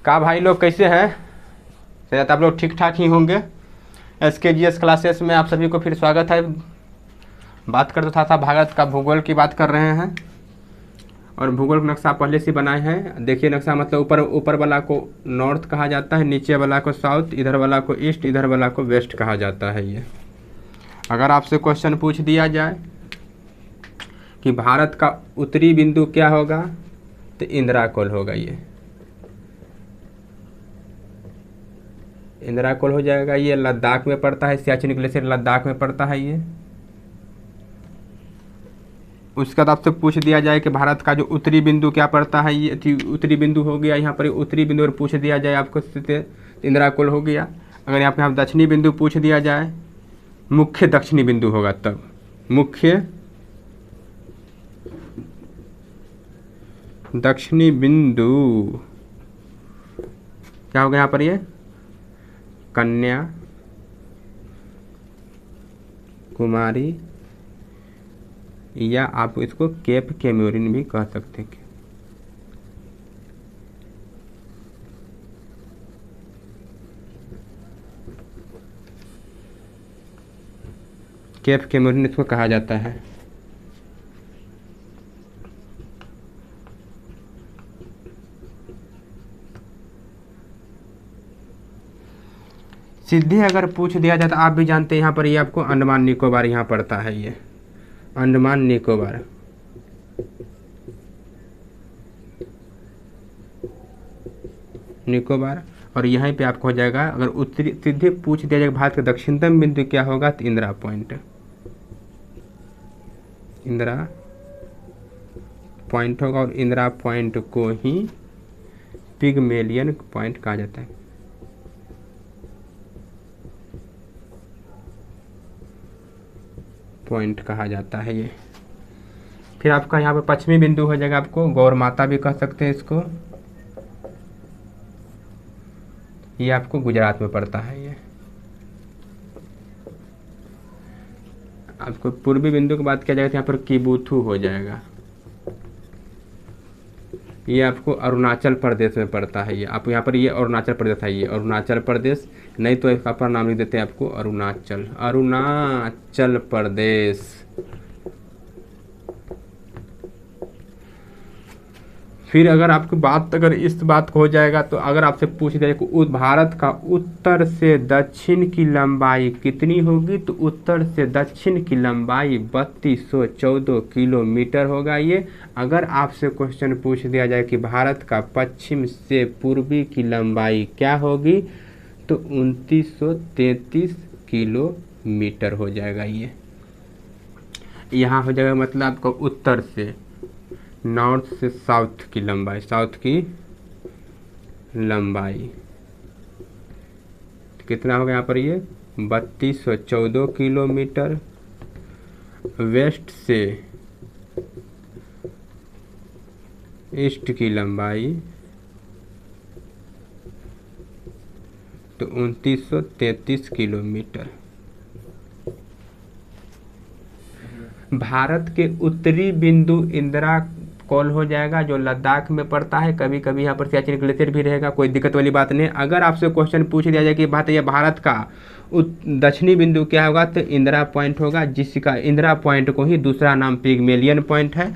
का भाई लोग कैसे हैं? शायद आप लोग ठीक ठाक ही होंगे। SKGS क्लासेस में आप सभी को फिर स्वागत है। बात करता था भारत का भूगोल की बात कर रहे हैं और भूगोल का नक्शा पहले से बनाए हैं। देखिए नक्शा मतलब ऊपर वाला को नॉर्थ कहा जाता है, नीचे वाला को साउथ, इधर वाला को ईस्ट, इधर वाला को वेस्ट कहा जाता है। ये अगर आपसे क्वेश्चन पूछ दिया जाए कि भारत का उत्तरी बिंदु क्या होगा तो इंदिरा कोल होगा। ये इंदिरा कोल हो जाएगा। ये लद्दाख में पड़ता है, सियाचिन ग्लेशियर लद्दाख में पड़ता है ये। उसके बाद आपसे पूछ दिया जाए कि भारत का जो उत्तरी बिंदु क्या पड़ता है, ये उत्तरी बिंदु हो गया। यहाँ पर उत्तरी बिंदु और पूछ दिया जाए आपको इंदिरा कोल हो गया। अगर यहाँ पे दक्षिणी बिंदु पूछ दिया जाए, मुख्य दक्षिणी बिंदु होगा, तब मुख्य दक्षिणी बिंदु क्या होगा यहाँ पर? ये कन्या कुमारी या आप इसको केप कैमूरिन भी कह सकते हैं। केप कैमूरिन इसको कहा जाता है। सीधे अगर पूछ दिया जाए तो आप भी जानते हैं यहाँ पर ये आपको अंडमान निकोबार यहाँ पड़ता है। ये अंडमान निकोबार। निकोबार और यहाँ पे आपको हो जाएगा। अगर उत्तरी सीधे पूछ दिया जाएगा भारत का दक्षिणतम बिंदु क्या होगा तो इंदिरा पॉइंट। इंदिरा पॉइंट होगा और इंदिरा पॉइंट को ही पिगमेलियन पॉइंट कहा जाता है। पॉइंट कहा जाता है ये। फिर आपका यहाँ पे पश्चिमी बिंदु हो जाएगा, आपको गौर माता भी कह सकते हैं इसको। ये आपको गुजरात में पड़ता है। ये आपको पूर्वी बिंदु की बात किया जाएगा तो यहाँ पर किबुथु हो जाएगा। ये आपको अरुणाचल प्रदेश में पड़ता है। ये आप यहाँ पर ये अरुणाचल प्रदेश है। ये अरुणाचल प्रदेश, नहीं तो इसका अपना नाम लिख देते हैं आपको अरुणाचल, अरुणाचल प्रदेश। फिर अगर आपकी बात अगर इस बात को हो जाएगा तो अगर आपसे पूछ दिया कि भारत का उत्तर से दक्षिण की लंबाई कितनी होगी तो उत्तर से दक्षिण की लंबाई 3214 किलोमीटर होगा। ये अगर आपसे क्वेश्चन पूछ दिया जाए कि भारत का पश्चिम से पूर्वी की लंबाई क्या होगी तो 2933 किलोमीटर हो जाएगा। ये यहाँ हो जाएगा मतलब आपको उत्तर से नॉर्थ से साउथ की लंबाई, साउथ की लंबाई कितना होगा यहाँ पर? ये 3214 किलोमीटर। वेस्ट से ईस्ट की लंबाई तो 2933 किलोमीटर। भारत के उत्तरी बिंदु इंदिरा कोल हो जाएगा जो लद्दाख में पड़ता है। कभी कभी यहाँ पर सियाचिन ग्लेशियर भी रहेगा, कोई दिक्कत वाली बात नहीं। अगर आपसे क्वेश्चन पूछ दिया जाए कि भारत का दक्षिणी बिंदु क्या होगा तो इंदिरा पॉइंट होगा, जिसका इंदिरा पॉइंट को ही दूसरा नाम पिगमेलियन पॉइंट है।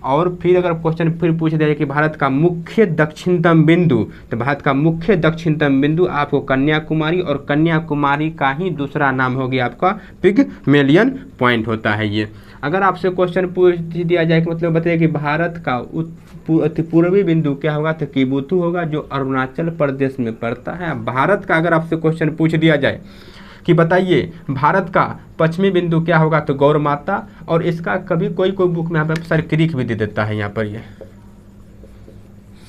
और फिर अगर क्वेश्चन फिर पूछ दिया जाए कि भारत का मुख्य दक्षिणतम बिंदु तो भारत का मुख्य दक्षिणतम बिंदु आपको कन्याकुमारी और कन्याकुमारी का ही दूसरा नाम हो गया आपका पिगमेलियन पॉइंट होता है। ये अगर आपसे क्वेश्चन पूछ दिया जाए कि मतलब बताइए कि भारत का पूर्वी बिंदु क्या होगा तो किबुथु होगा जो अरुणाचल प्रदेश में पड़ता है। भारत का अगर आपसे क्वेश्चन पूछ दिया जाए कि बताइए भारत का पश्चिमी बिंदु क्या होगा तो गौर माता, और इसका कभी कोई बुक में यहाँ पर सरक्रीक भी दे देता है। यहाँ पर ये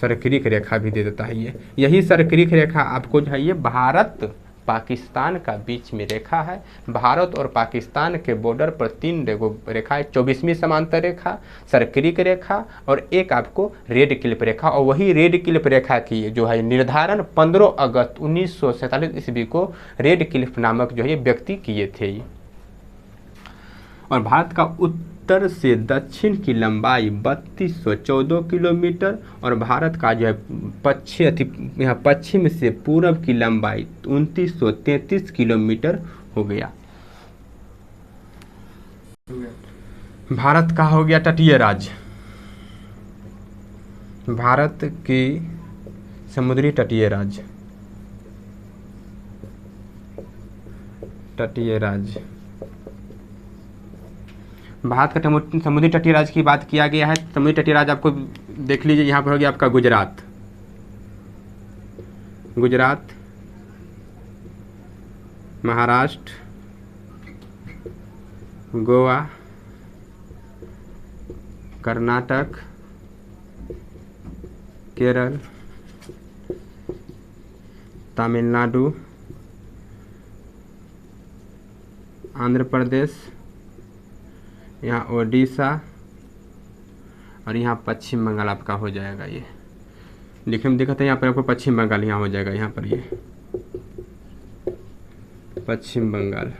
सरक्रीक रेखा भी दे देता है। ये यही सरक्रीक रेखा आपको जो है ये भारत पाकिस्तान का बीच में रेखा है। भारत और पाकिस्तान के बॉर्डर पर 3 रेखा है, 24वीं समांतर रेखा, सर्करिक रेखा और एक आपको रेड क्लिप रेखा। और वही रेड क्लिप रेखा की जो है निर्धारण 15 अगस्त 1947 ईस्वी को रेड क्लिफ नामक जो है व्यक्ति किए थे। और भारत का उत्तर से दक्षिण की लंबाई 3214 किलोमीटर और भारत का जो है यहाँ पश्चिम से पूरब की लंबाई 2933 किलोमीटर हो गया। भारत का हो गया तटीय राज्य। भारत की समुद्री तटीय राज्य, तटीय राज्य। भारत का समुद्री तटीय राज्य की बात किया गया है। समुद्री तटीय राज्य आपको देख लीजिए, यहाँ पर हो गया आपका गुजरात, गुजरात, महाराष्ट्र, गोवा, कर्नाटक, केरल, तमिलनाडु, आंध्र प्रदेश, यहाँ ओडिशा और यहाँ पश्चिम बंगाल आपका हो जाएगा। ये लिखने में दिखता है यहाँ पर आपको पश्चिम बंगाल यहाँ हो जाएगा, यहाँ पर ये पश्चिम बंगाल,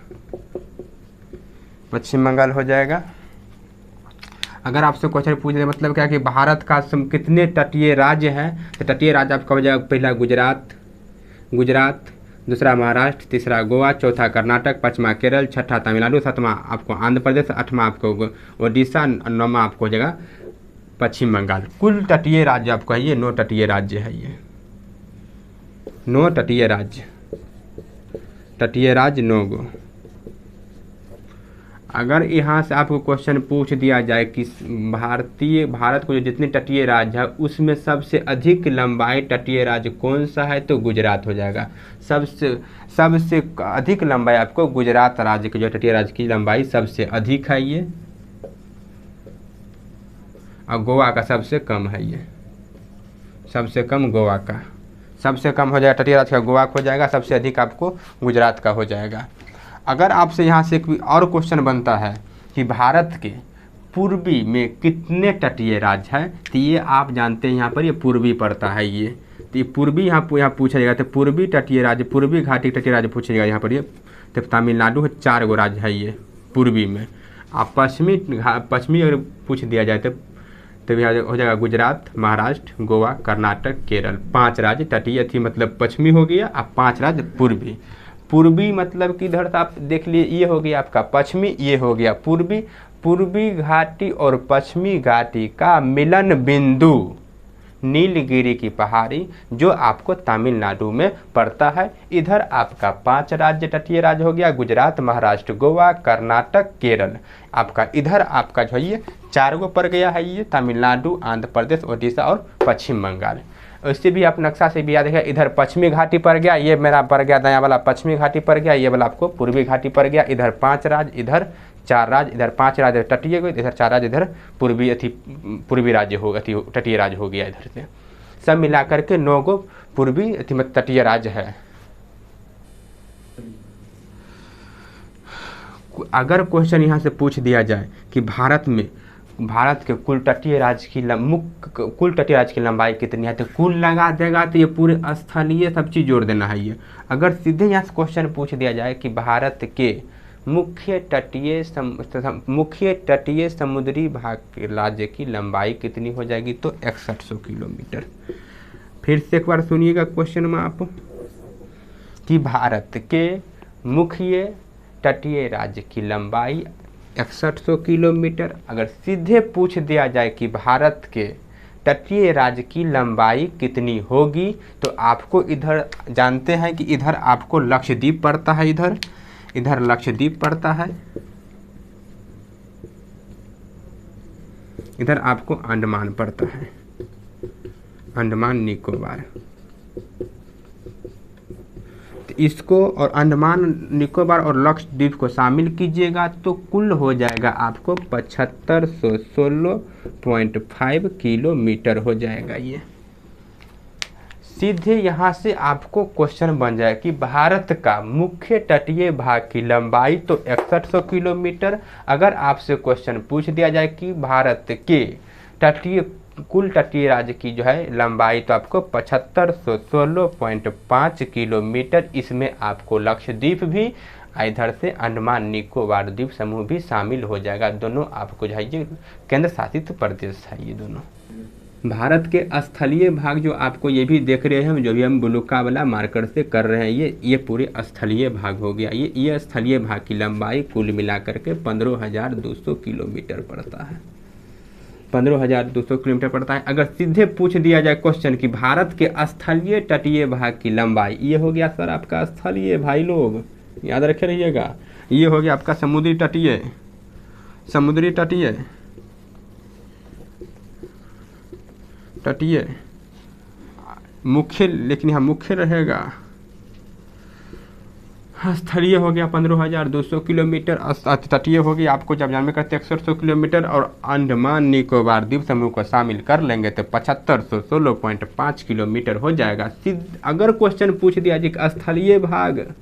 पश्चिम बंगाल हो जाएगा। अगर आपसे क्वेश्चन पूछ दे मतलब क्या कि भारत का कितने तटीय राज्य हैं, तो तटीय राज्य आपका हो जाएगा पहला गुजरात, गुजरात, दूसरा महाराष्ट्र, तीसरा गोवा, चौथा कर्नाटक, पाँचवा केरल, छठा तमिलनाडु, सातवां आपको आंध्र प्रदेश, आठवां आपको ओडिशा, नौवां आपको हो जाएगा पश्चिम बंगाल। कुल तटीय राज्य आपको है ये 9 तटीय राज्य है, ये 9 तटीय राज्य, तटीय राज्य 9 गो। अगर यहाँ से आपको क्वेश्चन पूछ दिया जाए कि भारत को जो जितने तटीय राज्य है उसमें सबसे अधिक लंबाई तटीय राज्य कौन सा है, तो गुजरात हो जाएगा। सबसे अधिक लंबाई आपको गुजरात राज्य के जो तटीय राज्य की लंबाई सबसे अधिक है ये, और गोवा का सबसे कम है ये, सबसे कम गोवा का, सबसे कम हो जाएगा तटीय राज्य का गोवा का हो जाएगा, सबसे अधिक आपको गुजरात का हो जाएगा। अगर आपसे यहाँ से एक और क्वेश्चन बनता है कि भारत के पूर्वी में कितने तटीय राज्य हैं, तो ये आप जानते हैं यहाँ पर ये पूर्वी पड़ता है ये, तो ये पूर्वी यहाँ पूछा जाएगा। तो पूर्वी तटीय राज्य, पूर्वी घाटी तटीय राज्य पूछेगा यहाँ पर ये, तो तमिलनाडु 4 गो राज्य है ये पूर्वी में। आप पश्चिमी अगर पूछ दिया जाए तो यहाँ हो जाएगा गुजरात, महाराष्ट्र, गोवा, कर्नाटक, केरल, 5 राज्य तटीय थी मतलब पश्चिमी हो गया। अब 5 राज्य पूर्वी। पूर्वी मतलब कि इधर आप देख लिए, ये हो गया आपका पश्चिमी, ये हो गया पूर्वी। पूर्वी घाटी और पश्चिमी घाटी का मिलन बिंदु नीलगिरी की पहाड़ी जो आपको तमिलनाडु में पड़ता है। इधर आपका 5 राज्य तटीय राज्य हो गया, गुजरात, महाराष्ट्र, गोवा, कर्नाटक, केरल। आपका इधर आपका जो है ये 4 गो पड़ गया है, ये तमिलनाडु, आंध्र प्रदेश, ओडिशा और पश्चिम बंगाल। उससे भी आप नक्शा से भी याद है, इधर पश्चिमी घाटी पड़ गया, ये मेरा पड़ गया दायां वाला पश्चिमी घाटी पड़ गया, ये वाला आपको पूर्वी घाटी पड़ गया। इधर 5 राज्य, इधर 4 राज्य, इधर 5 राज्य तटीय, इधर 4 राज्य, इधर पूर्वी राज्य हो तटीय राज्य हो गया। इधर से सब मिलाकर के 9 गो पूर्वी तटीय राज्य है। अगर क्वेश्चन यहाँ से पूछ दिया जाए कि भारत के कुल तटीय राज्य की लंबाई कितनी है, तो कुल लगा देगा तो ये पूरे स्थलीय सब चीज़ जोड़ देना है ये। अगर सीधे यहाँ से क्वेश्चन पूछ दिया जाए कि भारत के मुख्य तटीय समुद्री भाग के राज्य की लंबाई कितनी हो जाएगी, तो 6100 किलोमीटर। फिर से एक बार सुनिएगा क्वेश्चन में आप कि भारत के मुख्य तटीय राज्य की लंबाई 6100 किलोमीटर। अगर सीधे पूछ दिया जाए कि भारत के तटीय राज्य की लंबाई कितनी होगी, तो आपको इधर जानते हैं कि इधर आपको लक्षद्वीप पड़ता है, इधर लक्षद्वीप पड़ता है, इधर आपको अंडमान पड़ता है, अंडमान निकोबार। इसको और अंडमान निकोबार और लक्षद्वीप को शामिल कीजिएगा तो कुल हो जाएगा आपको 7516.5 किलोमीटर हो जाएगा। ये सीधे यहाँ से आपको क्वेश्चन बन जाए कि भारत का मुख्य तटीय भाग की लंबाई तो 6100 किलोमीटर। अगर आपसे क्वेश्चन पूछ दिया जाए कि भारत के कुल तटीय राज्य की जो है लंबाई तो आपको 7516.5 किलोमीटर, इसमें आपको लक्षद्वीप भी इधर से अंडमान निकोबार द्वीप समूह भी शामिल हो जाएगा। दोनों आपको जो है ये केंद्र शासित प्रदेश है ये दोनों। भारत के स्थलीय भाग जो आपको ये भी देख रहे हैं हम, जो भी हम ब्लूका वाला मार्कर से कर रहे हैं, ये पूरे स्थलीय भाग हो गया। ये स्थलीय भाग की लंबाई कुल मिलाकर के 15,200 किलोमीटर पड़ता है। 15,200 किलोमीटर पड़ता है। अगर सीधे पूछ दिया जाए क्वेश्चन कि भारत के स्थलीय तटीय भाग की लंबाई, ये हो गया सर आपका स्थलीय, भाई लोग याद रखे रहिएगा, ये हो गया आपका समुद्री तटीय, समुद्री तटीय, तटीय मुख्य, लेकिन यहाँ मुख्य रहेगा। स्थलीय हो गया 15,200 किलोमीटर, तटीय हो गया आपको जब जान में करते 100 किलोमीटर, और अंडमान निकोबार द्वीप समूह को शामिल कर लेंगे तो 7516.5 किलोमीटर हो जाएगा। अगर क्वेश्चन पूछ दिया जी स्थलीय भाग,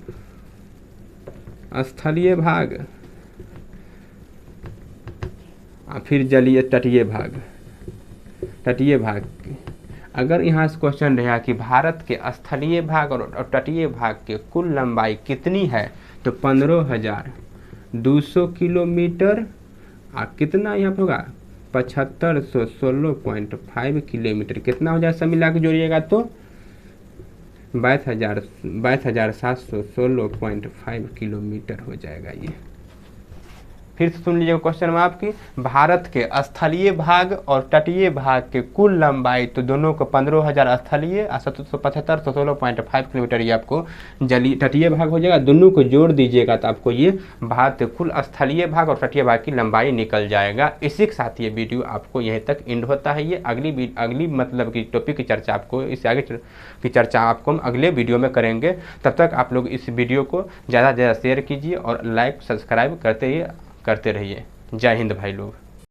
स्थलीय भाग फिर जलीय तटीय भाग, तटीय भाग, अगर यहाँ से क्वेश्चन रहा कि भारत के स्थलीय भाग और तटीय भाग के कुल लंबाई कितनी है, तो 15,200 किलोमीटर, कितना यहाँ पर होगा 7516.5 किलोमीटर, कितना हो जाए सब मिला के जोड़िएगा तो 22,716.5 किलोमीटर हो जाएगा ये। फिर से सुन लीजिएगा क्वेश्चन में आपकी, भारत के स्थलीय भाग और तटीय भाग के कुल लंबाई, तो दोनों को 15,000 स्थलीय और 775 किलोमीटर ये आपको जलीय तटीय भाग हो जाएगा। दोनों को जोड़ दीजिएगा तो आपको ये भारत के कुल स्थलीय भाग और तटीय भाग की लंबाई निकल जाएगा। इसी के साथ ये वीडियो आपको यहीं तक एंड होता है। ये अगली मतलब की टॉपिक की चर्चा आपको, इससे आगे की चर्चा आपको हम अगले वीडियो में करेंगे। तब तक आप लोग इस वीडियो को ज़्यादा से ज़्यादा शेयर कीजिए और लाइक सब्सक्राइब करते रहिए। जय हिंद भाई लोग।